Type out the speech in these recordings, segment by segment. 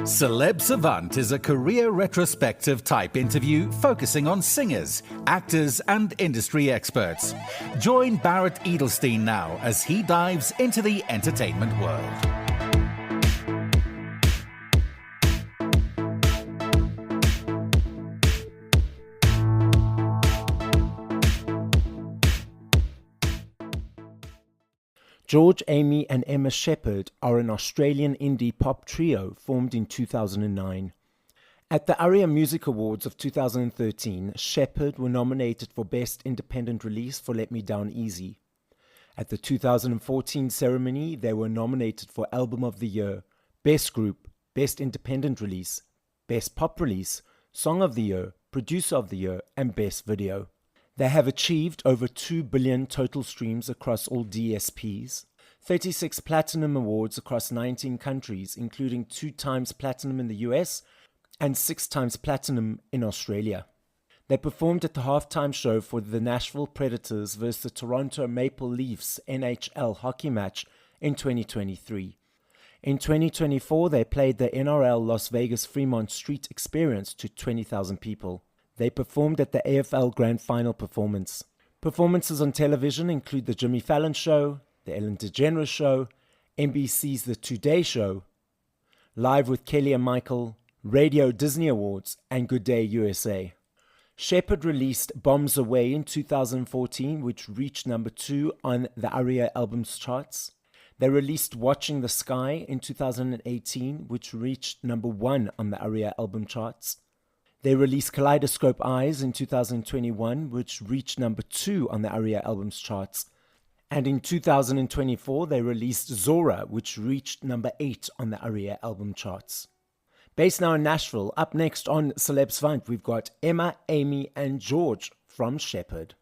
Celeb Savant is a career retrospective type interview focusing on singers, actors, and industry experts. Join Barrett Edelstein now as he dives into the entertainment world. George, Amy and Emma Sheppard are an Australian indie pop trio formed in 2009. At the Aria Music Awards of 2013, Sheppard were nominated for Best Independent Release for Let Me Down Easy. At the 2014 ceremony, they were nominated for Album of the Year, Best Group, Best Independent Release, Best Pop Release, Song of the Year, Producer of the Year and Best Video. They have achieved over 2 billion total streams across all DSPs, 36 Platinum Awards across 19 countries, including 2 times Platinum in the US and 6 times Platinum in Australia. They performed at the halftime show for the Nashville Predators versus the Toronto Maple Leafs NHL hockey match in 2023. In 2024, they played the NRL Las Vegas Fremont Street Experience to 20,000 people. They performed at the AFL Grand Final performance. Performances on television include The Jimmy Fallon Show, The Ellen DeGeneres Show, NBC's The Today Show, Live with Kelly and Michael, Radio Disney Awards, and Good Day USA. Sheppard released Bombs Away in 2014, which reached number 2 on the Aria albums charts. They released Watching the Sky in 2018, which reached number 1 on the Aria album charts. They released Kaleidoscope Eyes in 2021, which reached number 2 on the Aria albums charts. And in 2024, they released Zora, which reached number 8 on the Aria album charts. Based now in Nashville, up next on Celeb Savant, we've got Emma, Amy, and George from Sheppard.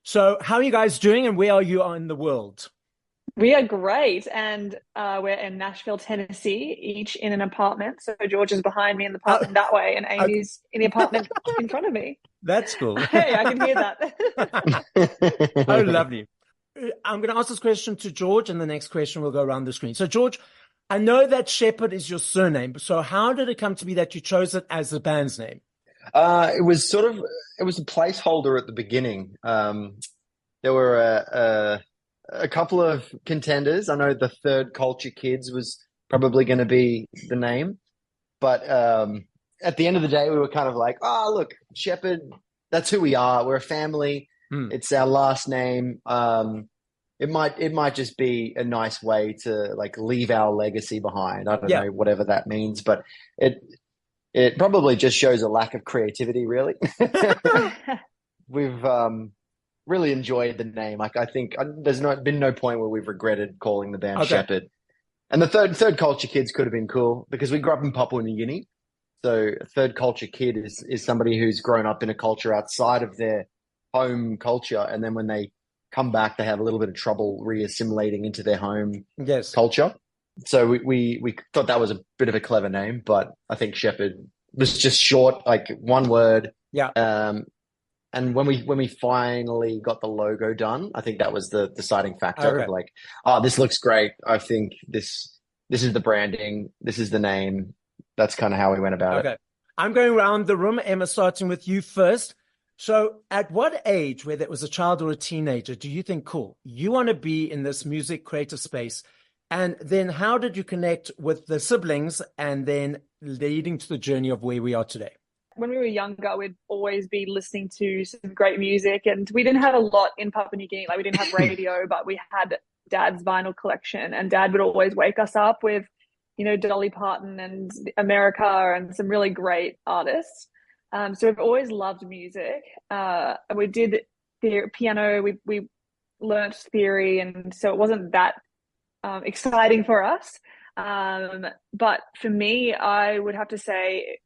So how are you guys doing and where are you in the world? We are great, and we're in Nashville, Tennessee, each in an apartment. So George is behind me in the apartment that way, and Amy's in the apartment in front of me. That's cool. Hey, I can hear that. Oh, lovely. I'm going to ask this question to George, and the next question will go around the screen. So, George, I know that Sheppard is your surname. So how did it come to be that you chose it as the band's name? It was a placeholder at the beginning. There were a couple of contenders. I know the Third Culture Kids was probably going to be the name, but at the end of the day, we were kind of like, oh, look, Sheppard, that's who we are. We're a family. It's our last name. It might just be a nice way to like leave our legacy behind. I don't know, whatever that means, but it probably just shows a lack of creativity, really. We've really enjoyed the name. Like, I think there's been no point where we've regretted calling the band Sheppard. And the third culture kids could have been cool because we grew up in Papua New Guinea. So a third culture kid is somebody who's grown up in a culture outside of their home culture. And then when they come back, they have a little bit of trouble re-assimilating into their home culture. So we thought that was a bit of a clever name, but I think Sheppard was just short, like one word. Yeah. And when we finally got the logo done, I think that was the deciding factor of like, oh, this looks great. I think this is the branding. This is the name. That's kind of how we went about it. I'm going around the room. Emma, starting with you first. So at what age, whether it was a child or a teenager, do you think, cool, you want to be in this music creative space? And then how did you connect with the siblings and then leading to the journey of where we are today? When we were younger, we'd always be listening to some great music, and we didn't have a lot in Papua New Guinea. Like, we didn't have radio, but we had Dad's vinyl collection, and Dad would always wake us up with, Dolly Parton and America and some really great artists. So we've always loved music. We did piano. We learnt theory, and so it wasn't that exciting for us. But for me, I would have to say,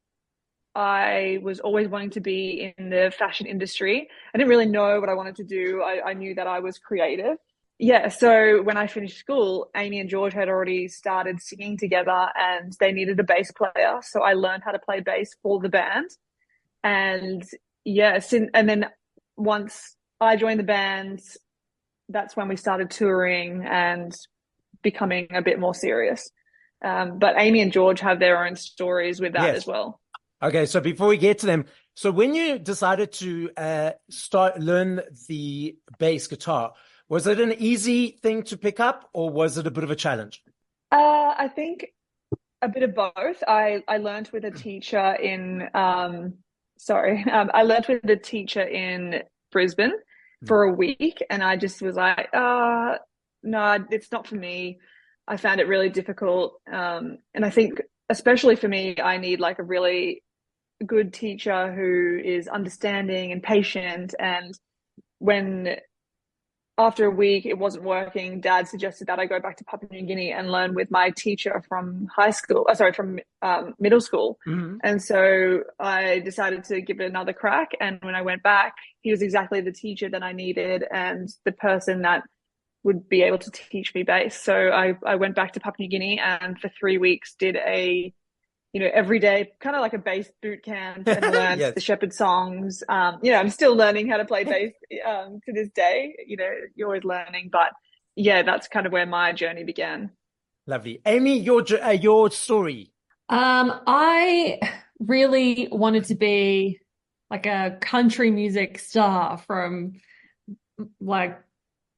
I was always wanting to be in the fashion industry. I didn't really know what I wanted to do. I knew that I was creative. Yeah, so when I finished school, Amy and George had already started singing together and they needed a bass player. So I learned how to play bass for the band. And and then once I joined the band, that's when we started touring and becoming a bit more serious. But Amy and George have their own stories with that as well. Okay, so before we get to them, so when you decided to learn the bass guitar, was it an easy thing to pick up, or was it a bit of a challenge? I think a bit of both. I learned with a teacher in I learned with a teacher in Brisbane for a week, and I just was like, no, it's not for me. I found it really difficult. And I think, especially for me, I need like a really good teacher who is understanding and patient. And when after a week it wasn't working, Dad suggested that I go back to Papua New Guinea and learn with my teacher from from middle school. And so I decided to give it another crack. And when I went back, he was exactly the teacher that I needed and the person that would be able to teach me bass. So I went back to Papua New Guinea and for 3 weeks did a, every day, kind of like a bass boot camp, and learned the Sheppard songs. I'm still learning how to play bass to this day. You're always learning, but yeah, that's kind of where my journey began. Lovely. Amy, your story. I really wanted to be like a country music star from like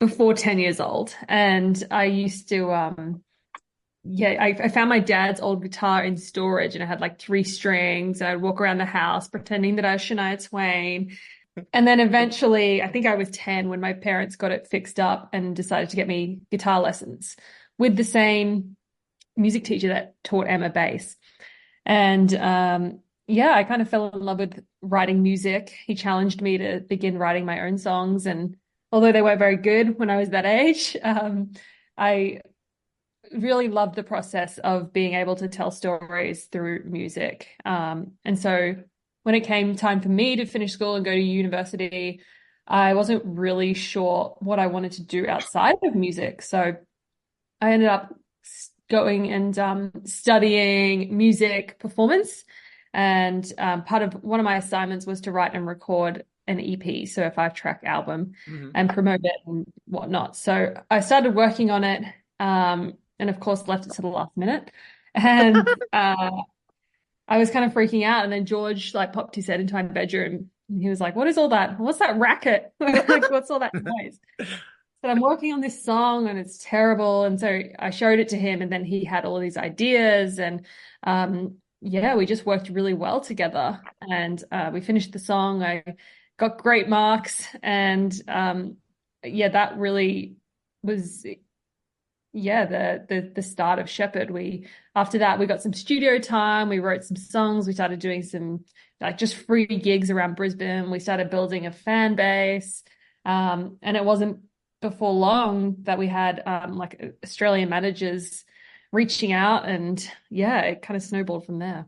before 10 years old. And I used to, I found my dad's old guitar in storage, and it had like 3 strings, and I'd walk around the house pretending that I was Shania Twain. And then eventually, I think I was 10 when my parents got it fixed up and decided to get me guitar lessons with the same music teacher that taught Emma bass. And I kind of fell in love with writing music. He challenged me to begin writing my own songs, and although they weren't very good when I was that age, I really loved the process of being able to tell stories through music. And so when it came time for me to finish school and go to university, I wasn't really sure what I wanted to do outside of music. So I ended up going and studying music performance. And part of one of my assignments was to write and record an EP, so a 5-track album, and promote it and whatnot. So I started working on it, and of course left it to the last minute. And I was kind of freaking out. And then George popped his head into my bedroom, and he was like, "What is all that? What's that racket? Like, what's all that noise?" But I'm working on this song and it's terrible. And so I showed it to him, and then he had all of these ideas, and we just worked really well together. And we finished the song. I got great marks, and that really was the start of Sheppard. After that we got some studio time, we wrote some songs, we started doing some just free gigs around Brisbane, we started building a fan base, and it wasn't before long that we had Australian managers reaching out, and it kind of snowballed from there.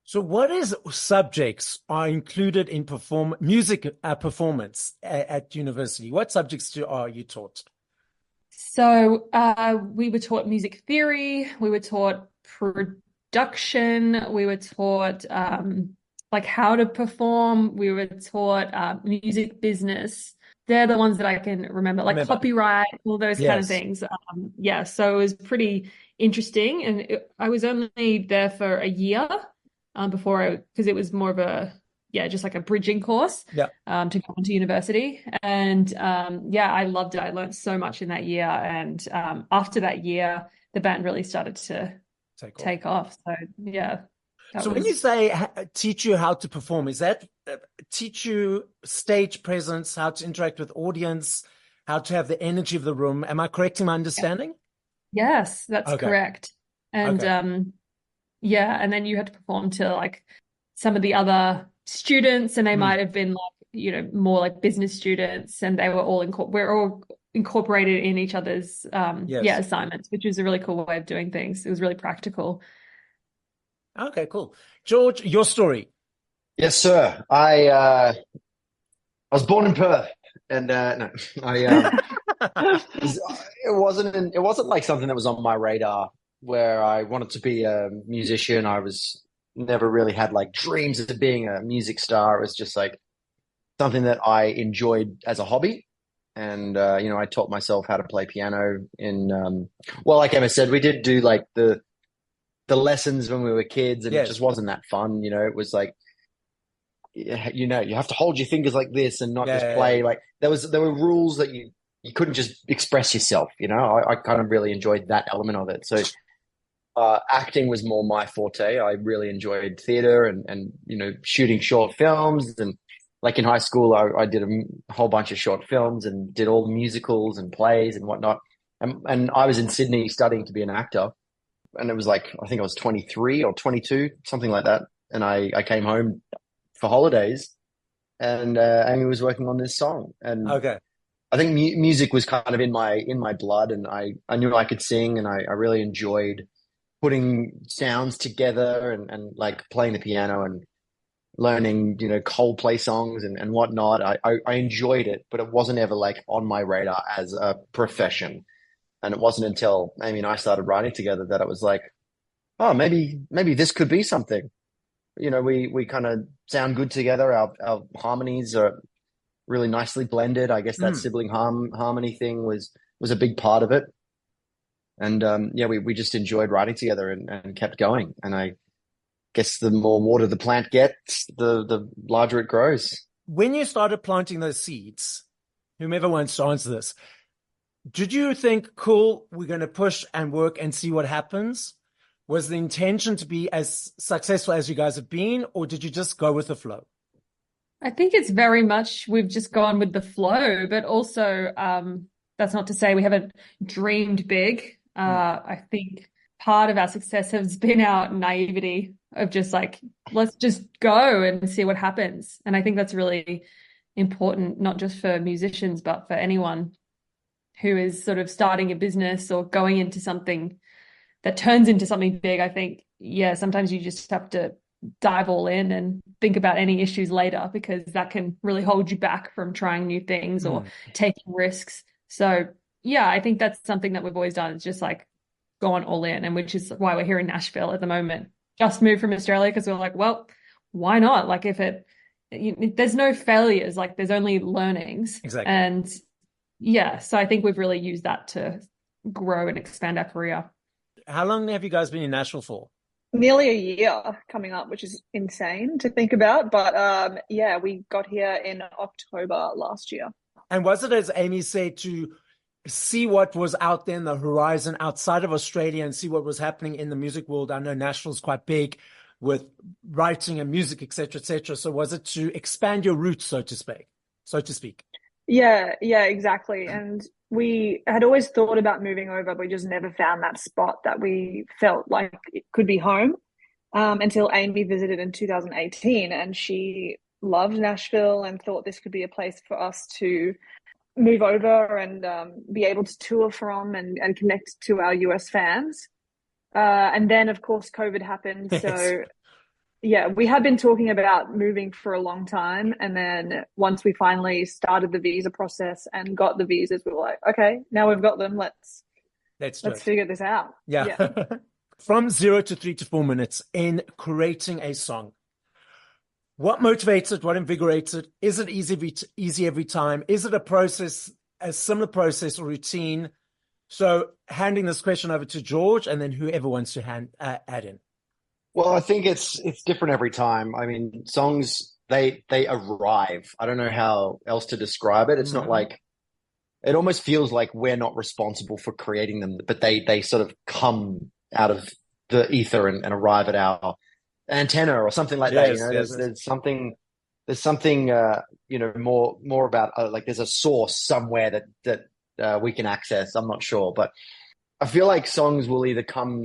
So what subjects are included in music performance at university? What subjects are you taught? So we were taught music theory, we were taught production, we were taught how to perform, we were taught music business. They're the ones that I can remember, copyright, all those kind of things. So it was pretty interesting. And I was only there for a year because it was more of a, just like a bridging course to go on to university. And I loved it. I learned so much in that year. And after that year, the band really started to take off. So, So when you say teach you how to perform, is that teach you stage presence, how to interact with audience, how to have the energy of the room? Am I correct in my understanding? Yes, that's correct. And and then you had to perform to some of the other students, and they might have been more like business students, and they were all we're all incorporated in each other's assignments, which was a really cool way of doing things. It was really practical. Okay, cool. George, your story. Yes, sir. I was born in Perth, and it wasn't like something that was on my radar where I wanted to be a musician. I was never really had dreams of being a music star. It was just something that I enjoyed as a hobby. And, I taught myself how to play piano like Emma said, we did do the the lessons when we were kids, and Yes. it just wasn't that fun. It was like, you have to hold your fingers like this and not just play. Like there were rules that you couldn't just express yourself. I kind of really enjoyed that element of it. So acting was more my forte. I really enjoyed theater and shooting short films, and like in high school, I did a whole bunch of short films and did all the musicals and plays and whatnot. And I was in Sydney studying to be an actor, and it was like, I think I was 23 or 22, something like that. And I came home for holidays, and Amy was working on this song. And Okay. I think music was kind of in my blood, and I knew I could sing, and I really enjoyed putting sounds together and like playing the piano and learning, Coldplay songs and whatnot. I enjoyed it, but it wasn't ever like on my radar as a profession. And it wasn't until Amy and I started writing together that it was like, oh, maybe this could be something. We kind of sound good together. Our harmonies are really nicely blended. I guess that sibling harmony thing was a big part of it. And we just enjoyed writing together and kept going. And I guess the more water the plant gets, the larger it grows. When you started planting those seeds, whomever wants to answer this, did you think, cool, we're going to push and work and see what happens? Was the intention to be as successful as you guys have been, or did you just go with the flow? I think it's very much we've just gone with the flow, but also that's not to say we haven't dreamed big. I think part of our success has been our naivety of just like, let's just go and see what happens. And I think that's really important, not just for musicians, but for anyone who is sort of starting a business or going into something that turns into something big. I think, sometimes you just have to dive all in and think about any issues later, because that can really hold you back from trying new things or taking risks. So I think that's something that we've always done. It's just like gone all in, and which is why we're here in Nashville at the moment. Just moved from Australia because we're like, well, why not? Like there's no failures, like there's only learnings. Exactly. And so I think we've really used that to grow and expand our career. How long have you guys been in Nashville for? Nearly a year coming up, which is insane to think about. But we got here in October last year. And was it, as Amy said, to see what was out there in the horizon outside of Australia and see what was happening in the music world? I know Nashville's quite big with writing and music, et cetera, et cetera. So was it to expand your roots, so to speak? Yeah, exactly. And we had always thought about moving over, but we just never found that spot that we felt like it could be home until Amy visited in 2018, and she loved Nashville and thought this could be a place for us to move over and be able to tour from and connect to our US fans. And then, of course, COVID happened. Yes. So we had been talking about moving for a long time. And then once we finally started the visa process and got the visas, we were like, okay, now we've got them. Let's figure this out. Yeah. From 0 to 3 to 4 minutes in creating a song, what motivates it? What invigorates it? Is it easy every time? Is it a similar process or routine? So handing this question over to George, and then whoever wants to add in. Well, I think it's different every time. I mean, songs, they arrive. I don't know how else to describe it. It's not like, it almost feels like we're not responsible for creating them, but they sort of come out of the ether and arrive at our antenna or something like that. There's something more about like there's a source somewhere that we can access. I'm not sure, but I feel like songs will either come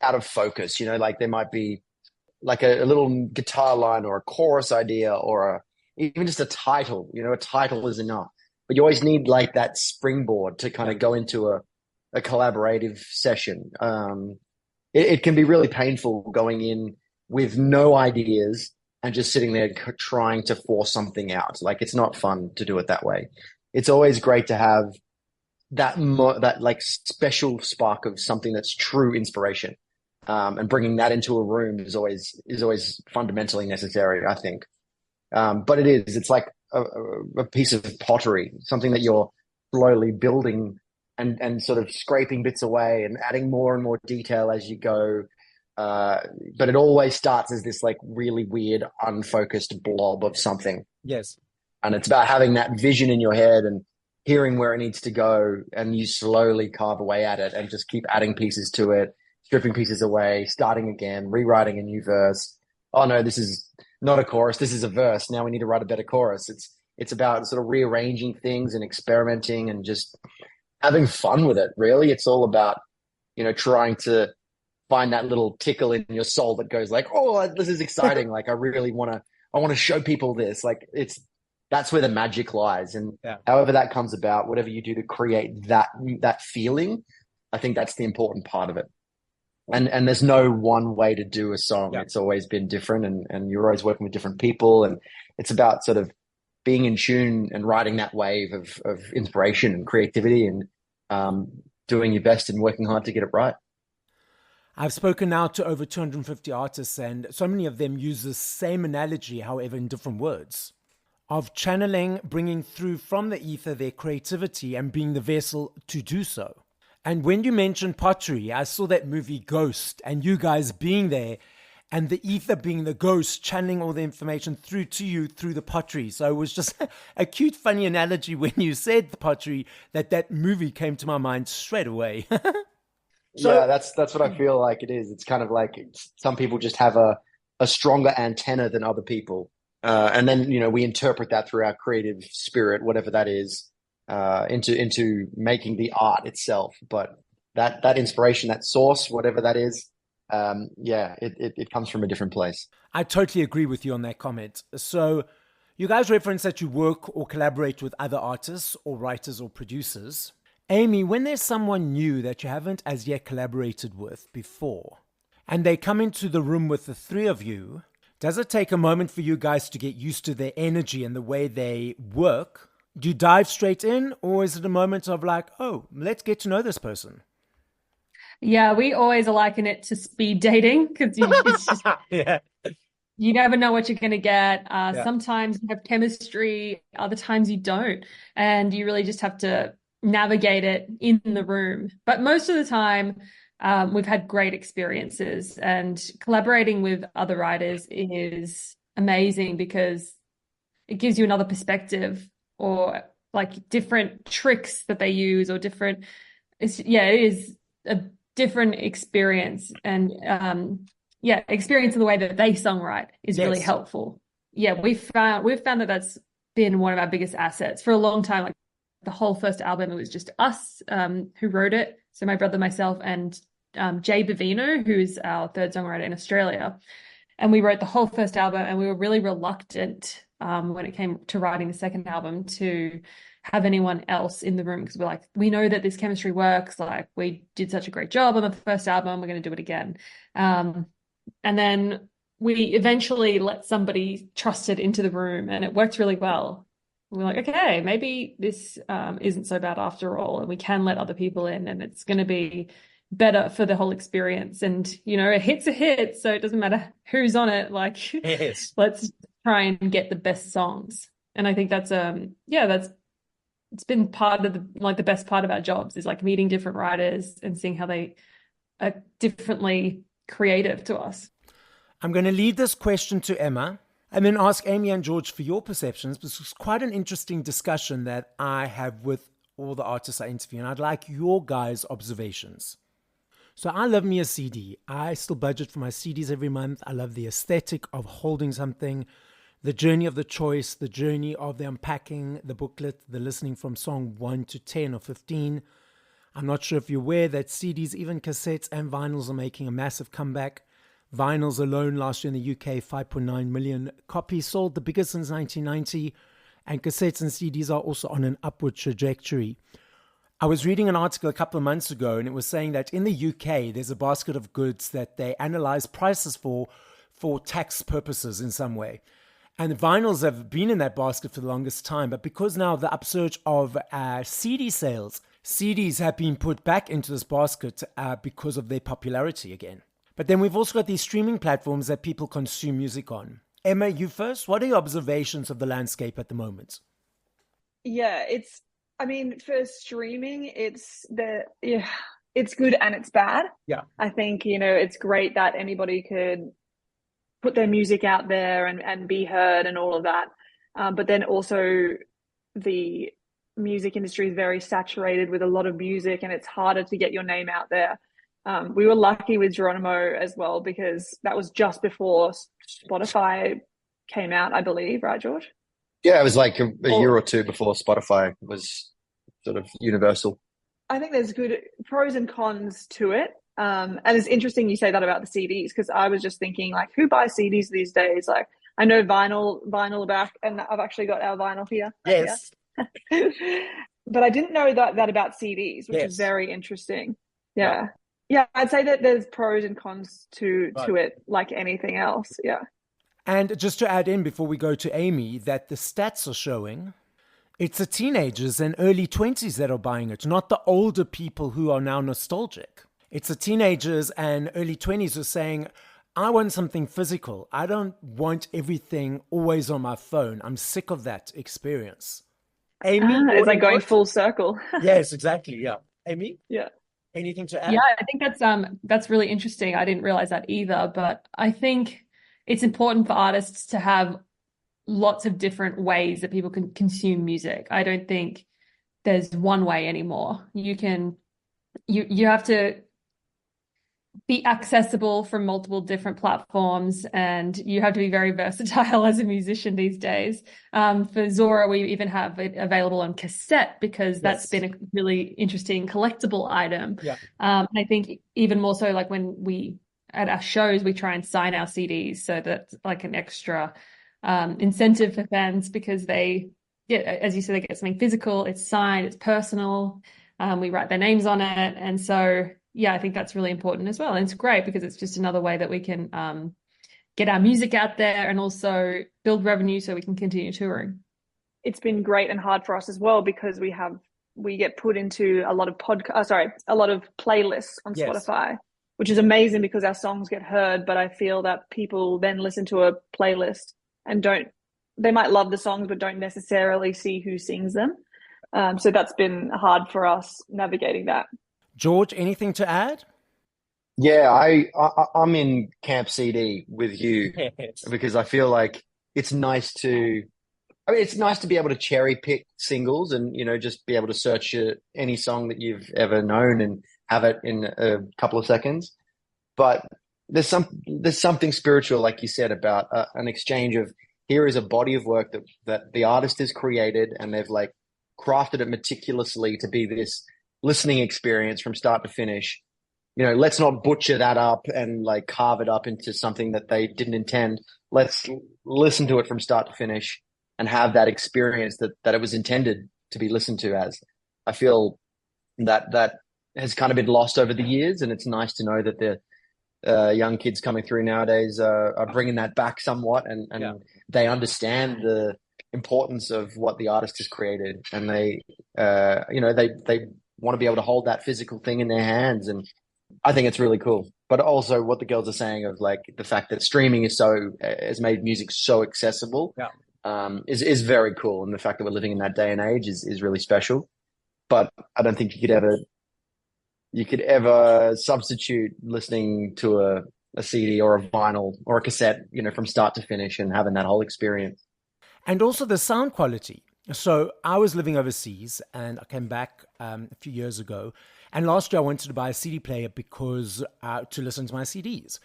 out of focus, like there might be like a little guitar line or a chorus idea or even just a title. A title is enough, but you always need like that springboard to kind of go into a collaborative session. It can be really painful going in with no ideas and just sitting there trying to force something out. Like, it's not fun to do it that way. It's always great to have that like special spark of something that's true inspiration. And bringing that into a room is always fundamentally necessary, I think. But it's like a piece of pottery, something that you're slowly building and sort of scraping bits away and adding more and more detail as you go. but it always starts as this like really weird, unfocused blob of something. Yes. And it's about having that vision in your head and hearing where it needs to go, and you slowly carve away at it and just keep adding pieces to it, stripping pieces away, starting again, rewriting a new verse. Oh no, this is not a chorus. This is a verse. Now we need to write a better chorus. It's about sort of rearranging things and experimenting and just having fun with it. Really, it's all about, trying to find that little tickle in your soul that goes like, oh, this is exciting. Like I want to show people this. Like that's where the magic lies. And however that comes about, whatever you do to create that feeling, I think that's the important part of it. And there's no one way to do a song. Yeah. It's always been different, and you're always working with different people, and it's about sort of being in tune and riding that wave of inspiration and creativity, and doing your best and working hard to get it right. I've spoken now to over 250 artists, and so many of them use the same analogy, however, in different words, of channeling, bringing through from the ether their creativity and being the vessel to do so. And when you mentioned pottery, I saw that movie Ghost, and you guys being there, and the ether being the ghost, channeling all the information through to you through the pottery. So it was just a cute, funny analogy when you said the pottery, that movie came to my mind straight away. So, yeah, that's what I feel like it is. It's kind of like some people just have a stronger antenna than other people. And then, we interpret that through our creative spirit, whatever that is, into making the art itself. But that inspiration, that source, whatever that is, it comes from a different place. I totally agree with you on that comment. So you guys reference that you work or collaborate with other artists or writers or producers. Amy, when there's someone new that you haven't as yet collaborated with before, and they come into the room with the three of you, does it take a moment for you guys to get used to their energy and the way they work? Do you dive straight in, or is it a moment of like, oh, let's get to know this person? Yeah, we always liken it to speed dating, because it's just you never know what you're going to get. Sometimes you have chemistry, other times you don't, and you really just have to navigate it in the room. But most of the time, we've had great experiences, and collaborating with other writers is amazing because it gives you another perspective, or like different tricks that they use, or different. It is a different experience, and experience in the way that they songwrite is really helpful. Yeah, we've found that that's been one of our biggest assets for a long time. Like the whole first album, it was just us who wrote it. So my brother, myself, and Jay Bavino, who is our third songwriter in Australia. And we wrote the whole first album, and we were really reluctant when it came to writing the second album to have anyone else in the room, because we're like, we know that this chemistry works. Like, we did such a great job on the first album, we're going to do it again. And then we eventually let somebody trusted into the room, and it worked really well. We're like, okay, maybe this isn't so bad after all, and we can let other people in, and it's going to be better for the whole experience. And a hit's a hit, so it doesn't matter who's on it. Like, let's try and get the best songs. And I think that's it's been part of the best part of our jobs, is like meeting different writers and seeing how they are differently creative to us. I'm going to leave this question to Emma and then ask Amy and George for your perceptions. This is quite an interesting discussion that I have with all the artists I interview, and I'd like your guys' observations. So I love me a CD. I still budget for my CDs every month. I love the aesthetic of holding something, the journey of the choice, the journey of the unpacking, the booklet, the listening from song 1 to 10 or 15. I'm not sure if you're aware that CDs, even cassettes and vinyls, are making a massive comeback. Vinyls alone last year in the UK, 5.9 million copies sold, the biggest since 1990. And cassettes and CDs are also on an upward trajectory. I was reading an article a couple of months ago, and it was saying that in the UK, there's a basket of goods that they analyze prices for tax purposes in some way. And vinyls have been in that basket for the longest time. But because now of the upsurge of CD sales, CDs have been put back into this basket because of their popularity again. But then we've also got these streaming platforms that people consume music on. Emma, you first. What are your observations of the landscape at the moment? Yeah, for streaming, it's good and it's bad. Yeah. I think, it's great that anybody could put their music out there and be heard and all of that. But then also the music industry is very saturated with a lot of music, and it's harder to get your name out there. We were lucky with Geronimo as well, because that was just before Spotify came out, I believe, right, George? Yeah, it was like a year or two before Spotify was sort of universal. I think there's good pros and cons to it. And it's interesting you say that about the CDs, because I was just thinking, like, who buys CDs these days? Like, I know vinyl back, and I've actually got our vinyl here. Yes. But I didn't know that about CDs, which is very interesting. Yeah. Yeah, I'd say that there's pros and cons to it, like anything else. Yeah. And just to add in before we go to Amy, that the stats are showing it's the teenagers and early 20s that are buying it, not the older people who are now nostalgic. It's the teenagers and early 20s who are saying, I want something physical. I don't want everything always on my phone. I'm sick of that experience. Amy? It's like going full circle. Yes, exactly. Yeah. Amy? Yeah. Anything to add? Yeah, I think that's really interesting. I didn't realize that either, but I think it's important for artists to have lots of different ways that people can consume music. I don't think there's one way anymore. You have to be accessible from multiple different platforms, and you have to be very versatile as a musician these days. For Zora, we even have it available on cassette, because that's been a really interesting collectible item. Yeah. I think even more so, like when we at our shows, we try and sign our CDs, so that's like an extra incentive for fans, because they, as you said, they get something physical, it's signed, it's personal, we write their names on it. And so, yeah, I think that's really important as well. And it's great because it's just another way that we can get our music out there and also build revenue so we can continue touring. It's been great and hard for us as well, because we get put into a lot of a lot of playlists on Spotify, which is amazing because our songs get heard. But I feel that people then listen to a playlist and they might love the songs, but don't necessarily see who sings them. So that's been hard for us navigating that. George, anything to add? Yeah, I'm in Camp CD with you because I feel like it's nice to be able to cherry pick singles and, just be able to search any song that you've ever known and have it in a couple of seconds. But there's something spiritual, like you said, about an exchange of, here is a body of work that the artist has created, and they've like crafted it meticulously to be this listening experience from start to finish. Let's not butcher that up and like carve it up into something that they didn't intend. Let's listen to it from start to finish and have that experience that it was intended to be listened to as. I feel that has kind of been lost over the years, and it's nice to know that the young kids coming through nowadays are bringing that back somewhat, and they understand the importance of what the artist has created, and they want to be able to hold that physical thing in their hands. And I think it's really cool. But also what the girls are saying of like the fact that streaming has made music so accessible is very cool. And the fact that we're living in that day and age is really special. But I don't think you could ever substitute listening to a CD or a vinyl or a cassette, from start to finish and having that whole experience. And also the sound quality. So I was living overseas and I came back a few years ago. And last year I wanted to buy a CD player because to listen to my CDs.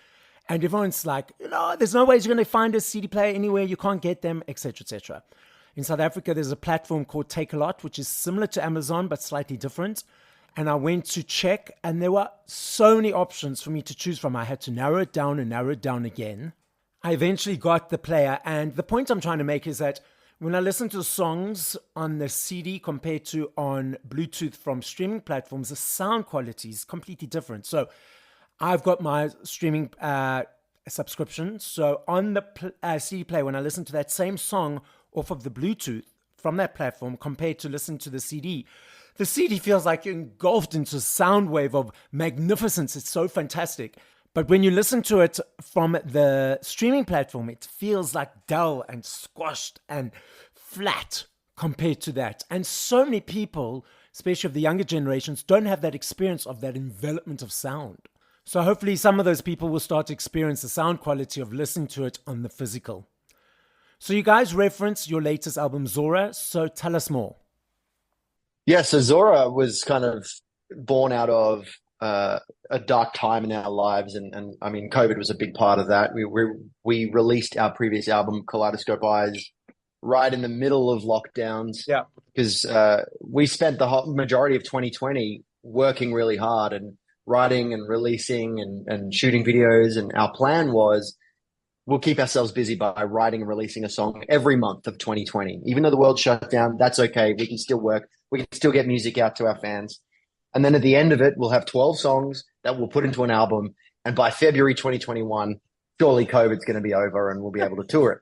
And everyone's like, there's no way you're going to find a CD player anywhere. You can't get them, etc., etc. In South Africa, there's a platform called Take a Lot, which is similar to Amazon, but slightly different. And I went to check, and there were so many options for me to choose from. I had to narrow it down and narrow it down again. I eventually got the player. And the point I'm trying to make is that when I listen to songs on the CD compared to on Bluetooth from streaming platforms, the sound quality is completely different. So I've got my streaming subscription. So on the CD player, when I listen to that same song off of the Bluetooth from that platform compared to listen to the CD feels like you're engulfed into a sound wave of magnificence. It's so fantastic. But when you listen to it from the streaming platform, it feels like dull and squashed and flat compared to that. And so many people especially of the younger generations, don't have that experience of that envelopment of sound. So hopefully some of those people will start to experience the sound quality of listening to it on the physical. So you guys referenced your latest album, Zora, so tell us more. Yeah, so Zora was kind of born out of a dark time in our lives, and I mean, COVID was a big part of that. We released our previous album, Kaleidoscope Eyes, right in the middle of lockdowns. Yeah, because we spent the whole majority of 2020 working really hard and writing and releasing and shooting videos, and our plan was we'll keep ourselves busy by writing and releasing a song every month of 2020. Even though the world shut down, that's okay. We can still work. We can still get music out to our fans. And then at the end of it, we'll have 12 songs that we'll put into an album. And by February 2021, surely COVID's going to be over and we'll be able to tour it.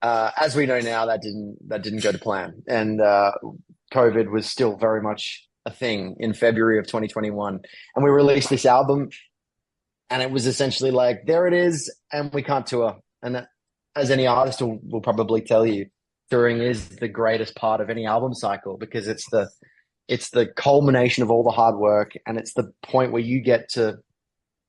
Yeah. As we know now, that didn't go to plan. And COVID was still very much a thing in February of 2021. And we released this album, and it was essentially like, there it is, and we can't tour. And that, as any artist will probably tell you, touring is the greatest part of any album cycle, because it's the culmination of all the hard work, and it's the point where you get to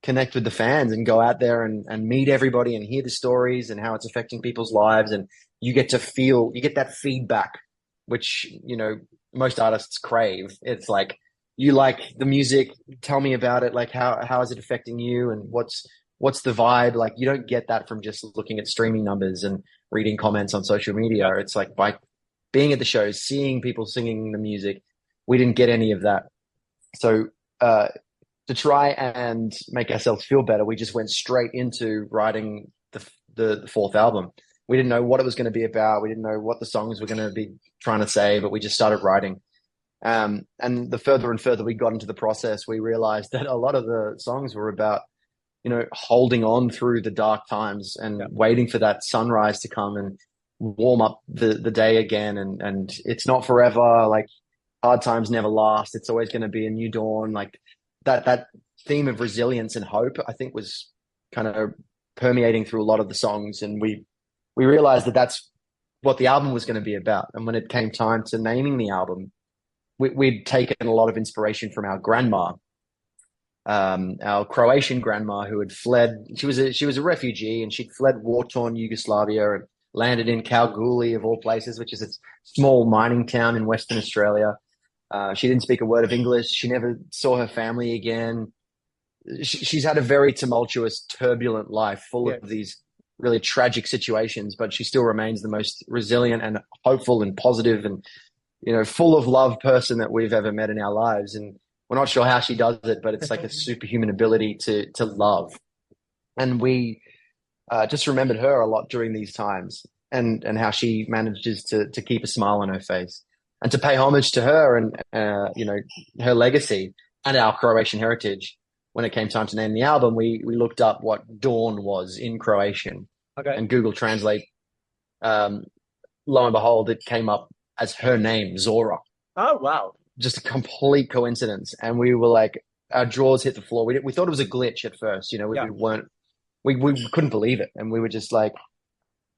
connect with the fans and go out there and meet everybody and hear the stories and how it's affecting people's lives. And you get that feedback, which, you know, most artists crave. It's like, you like the music, tell me about it. Like, how is it affecting you, and what's the vibe? Like, you don't get that from just looking at streaming numbers and reading comments on social media. It's like by being at the shows, seeing people singing the music. We didn't get any of that. So to try and make ourselves feel better, we just went straight into writing the fourth album. We didn't know what it was going to be about. We didn't know what the songs were going to be trying to say, but we just started writing. And the further and further we got into the process, we realized that a lot of the songs were about, you know, holding on through the dark times and waiting for that sunrise to come and warm up the day again. And it's not forever. Like, hard times never last. It's always going to be a new dawn. Like that theme of resilience and hope, I think, was kind of permeating through a lot of the songs. And we realized that that's what the album was going to be about. And when it came time to naming the album, we'd taken a lot of inspiration from our grandma, our Croatian grandma, who had fled. She was a refugee, and she'd fled war-torn Yugoslavia and landed in Kalgoorlie, of all places, which is a small mining town in Western Australia. She didn't speak a word of English. She never saw her family again. She's had a very tumultuous, turbulent life full of these really tragic situations, but she still remains the most resilient and hopeful and positive and, you know, full of love person that we've ever met in our lives. And we're not sure how she does it, but it's like a superhuman ability to love. And we just remembered her a lot during these times, and how she manages to keep a smile on her face, and to pay homage to her and, you know, her legacy and our Croatian heritage. When it came time to name the album, we looked up what dawn was in Croatian, and Google Translate, lo and behold, it came up as her name, Zora. Oh, wow. Just a complete coincidence. And we were like, our jaws hit the floor. We thought it was a glitch at first. You know, we couldn't believe it. And we were just like,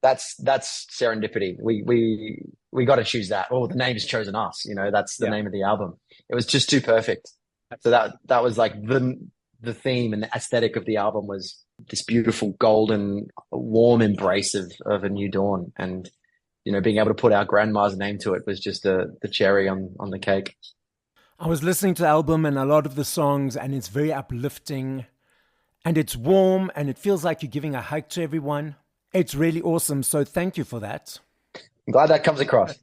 that's serendipity. We got to choose that. Oh, the name's chosen us. You know, that's the name of the album. It was just too perfect. So that was like the theme and the aesthetic of the album was this beautiful golden warm embrace of a new dawn. And, you know, being able to put our grandma's name to it was just the cherry on the cake. I was listening to the album and a lot of the songs, and it's very uplifting, and it's warm, and it feels like you're giving a hug to everyone. It's really awesome. So thank you for that. I'm glad that comes across.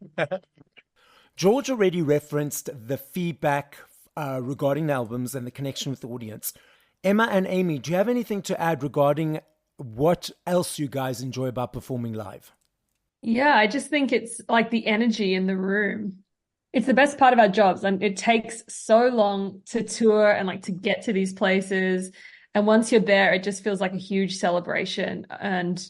George already referenced the feedback regarding the albums and the connection with the audience. Emma and Amy, do you have anything to add regarding what else you guys enjoy about performing live? Yeah, I just think it's like the energy in the room. It's the best part of our jobs. And it takes so long to tour and like to get to these places. And once you're there, it just feels like a huge celebration. And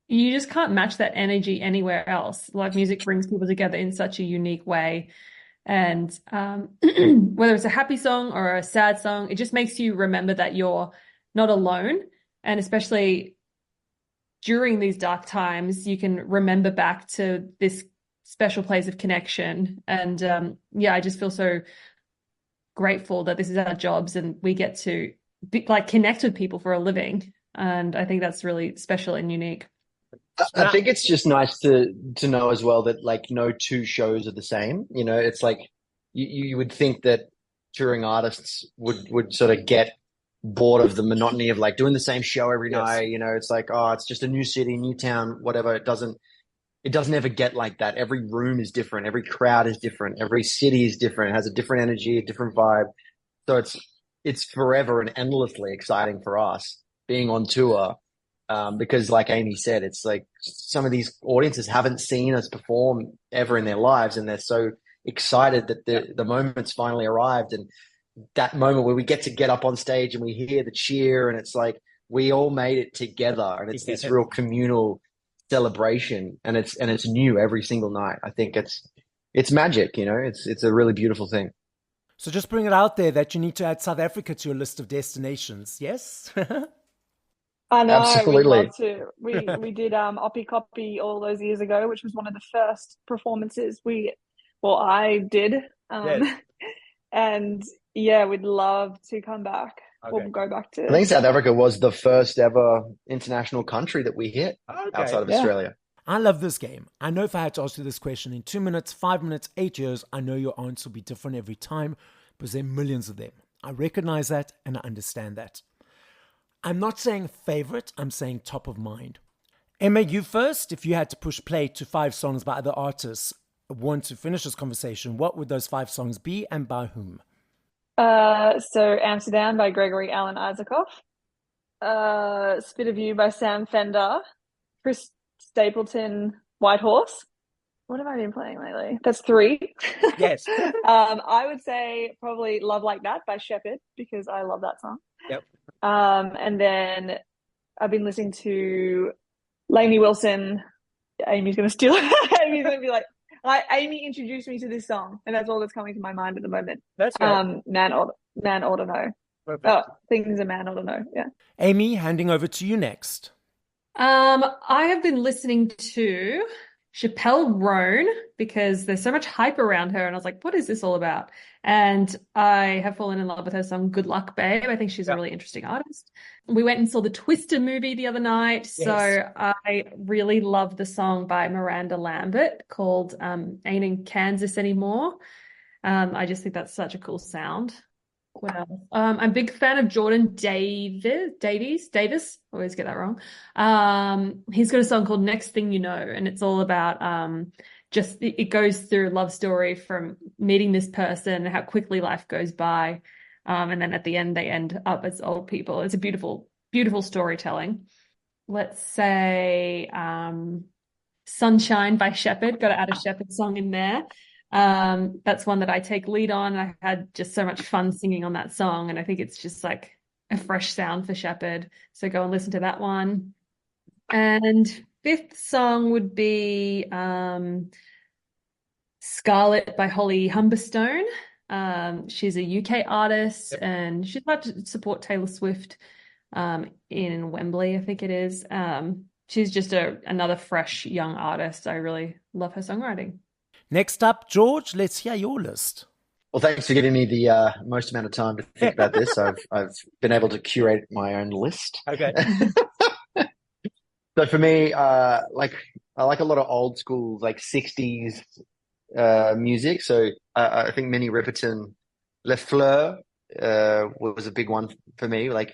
you just can't match that energy anywhere else. Live music brings people together in such a unique way. And whether it's a happy song or a sad song, it just makes you remember that you're not alone. And especially during these dark times, you can remember back to this special place of connection. And I just feel so grateful that this is our jobs and we get to connect with people for a living. And I think that's really special and unique. I think it's just nice to know as well that like no two shows are the same. It's like you would think that touring artists would sort of get bored of the monotony of like doing the same show every night. It's like, oh, it's just a new city, new town, whatever. It doesn't ever get like that. Every room is different. Every crowd is different. Every city is different. It has a different energy, a different vibe. So it's forever and endlessly exciting for us being on tour. Because like Amy said, it's like some of these audiences haven't seen us perform ever in their lives, and they're so excited that the moment's finally arrived, and that moment where we get up on stage and we hear the cheer, and it's like we all made it together, and it's this real communal celebration, and it's new every single night. I think it's magic, it's a really beautiful thing. So just bring it out there that you need to add South Africa to your list of destinations. Yes. I know. Absolutely. We'd love to. We did Oppie Copy all those years ago, which was one of the first performances I did. Yes. And yeah, we'd love to come back. Okay. We'll go back to. I think South Africa was the first ever international country that we hit outside of Australia. I love this game. I know if I had to ask you this question in 2 minutes, 5 minutes, 8 years, I know your answer will be different every time because there are millions of them. I recognize that and I understand that. I'm not saying favorite, I'm saying top of mind. Emma, you first. If you had to push play to 5 songs by other artists, want to finish this conversation, what would those 5 songs be and by whom? So Amsterdam by Gregory Alan Isaacoff, Spit of You by Sam Fender, Chris Stapleton, White Horse. What have I been playing lately? That's 3. Yes. I would say probably Love Like That by Sheppard because I love that song. Yep. And then I've been listening to Lainey Wilson. Amy's going to steal it. Amy's going to be like, Amy introduced me to this song, and that's all that's coming to my mind at the moment. That's great. Man ought to know. Perfect. Oh, things a man ought to know. Yeah. Amy, handing over to you next. I have been listening to Chappelle Roan because there's so much hype around her, and I was like, what is this all about? And I have fallen in love with her song Good Luck Babe. I think she's a really interesting artist. We went and saw the Twister movie the other night. Yes. So I really love the song by Miranda Lambert called Ain't in Kansas Anymore. I just think that's such a cool sound. What else? I'm a big fan of Jordan Davis. I always get that wrong. He's got a song called Next Thing You Know, and it's all about it goes through a love story from meeting this person and how quickly life goes by. And then at the end, they end up as old people. It's a beautiful, beautiful storytelling. Let's say Sunshine by Sheppard. Got to add a Sheppard song in there. That's one that I take lead on. I had just so much fun singing on that song, and I think it's just like a fresh sound for Sheppard. So go and listen to that one. And 5th song would be Scarlet by Holly Humberstone. She's a UK artist, and she's about to support Taylor Swift in Wembley, I think it is. She's just another fresh young artist. I really love her songwriting. Next up, George, let's hear your list. Well, thanks for giving me the most amount of time to think about this. I've been able to curate my own list. Okay. So for me, I like a lot of old school, like 60s music. So I think Minnie Riperton, Les Fleurs was a big one for me. Like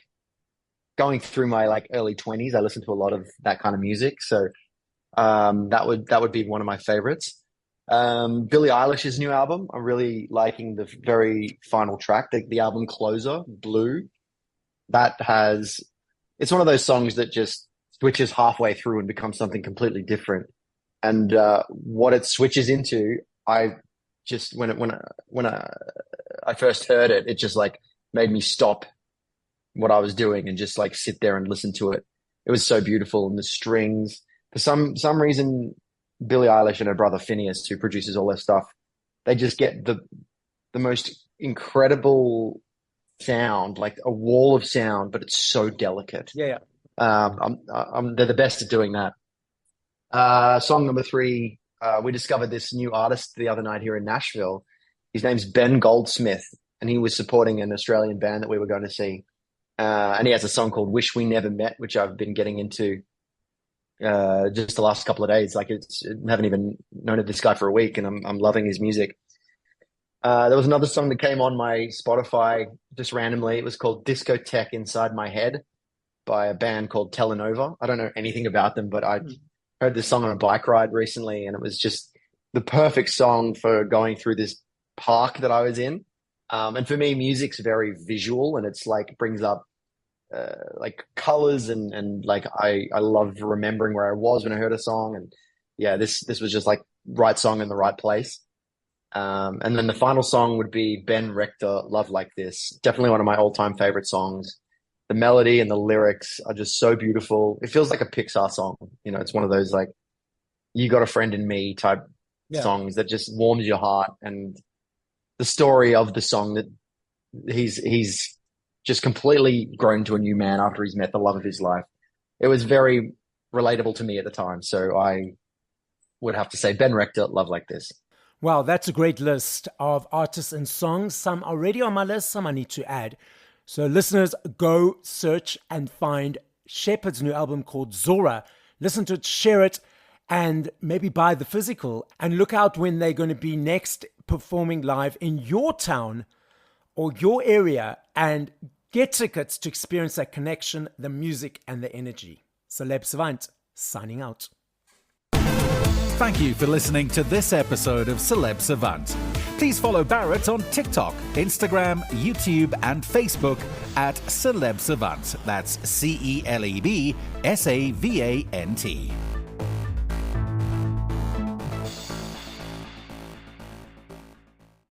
going through my like early 20s, I listened to a lot of that kind of music. So that would be one of my favorites. Billie Eilish's new album, I'm really liking the very final track, the album closer, Blue. It's one of those songs that just switches halfway through and becomes something completely different. And what it switches into, I just when I first heard it, it just like made me stop what I was doing and just like sit there and listen to it. It was so beautiful, and the strings, for some reason, Billie Eilish and her brother Phineas, who produces all their stuff, they just get the most incredible sound, like a wall of sound, but it's so delicate. Yeah. They're the best at doing that. Song number 3, we discovered this new artist the other night here in Nashville. His name's Ben Goldsmith, and he was supporting an Australian band that we were going to see. And he has a song called Wish We Never Met, which I've been getting into just the last couple of days. Like I haven't even known of this guy for a week, and I'm loving his music. There was another song that came on my Spotify just randomly. It was called Discotheque Inside My Head by a band called Telenova. I don't know anything about them, but I heard this song on a bike ride recently, and it was just the perfect song for going through this park that I was in. And for me, music's very visual, and it's like brings up like colors and like I love remembering where I was when I heard a song. And yeah, this was just like right song in the right place. And then the final song would be Ben Rector, Love Like This. Definitely one of my all-time favorite songs. The melody and the lyrics are just so beautiful. It feels like a Pixar song. You know, it's one of those like You Got a Friend in Me type songs that just warms your heart. And the story of the song that he's just completely grown to a new man after he's met the love of his life. It was very relatable to me at the time. So I would have to say Ben Rector, Love Like This. Wow, that's a great list of artists and songs. Some already on my list, some I need to add. So listeners, go search and find Sheppard's new album called Zora. Listen to it, share it, and maybe buy the physical. And look out when they're going to be next performing live in your town or your area, and get tickets to experience that connection, the music, and the energy. Celeb Savant, signing out. Thank you for listening to this episode of Celeb Savant. Please follow Barrett on TikTok, Instagram, YouTube, and Facebook at Celeb Savant. That's CelebSavant.